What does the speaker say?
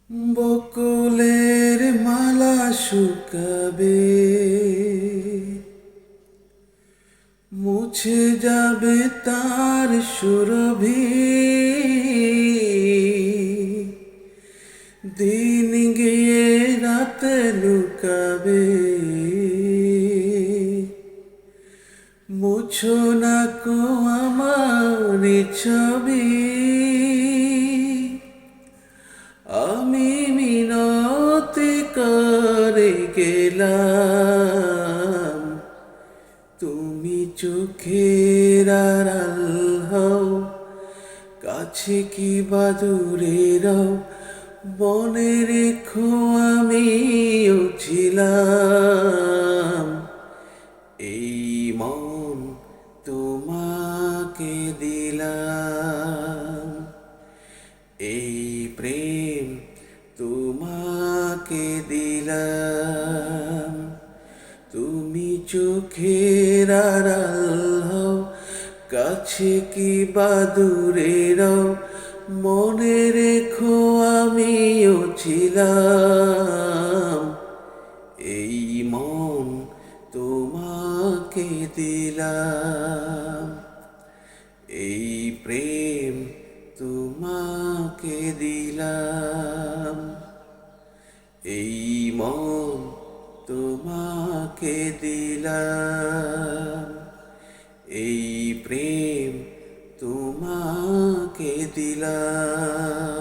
বকুলের মালা শুকাবে, মুছে যাবে তার সুরভি। দিন গিয়ে রাত লুকাবে, মুছো না কো আমার ছবি। আমি মিনতি করে গেলাম, তুমি চোখের আড়াল হও, কাছে কি বা দূরে রও, মনে রেখো আমিও ছিলাম। এই মন তোমাকে দিলাম, এই প্রেম তোমাকে দিলাম। তুমি চোখের আড়াল হও, কাছে কি বা দূরে রও, মনে রেখো আমিও ছিলাম। এই মন তোমাকে দিলাম, এই প্রেম তোমাকে দিলাম। এই মন তোমাকে দিলাম, এই প্রেম তোমাকে দিলাম।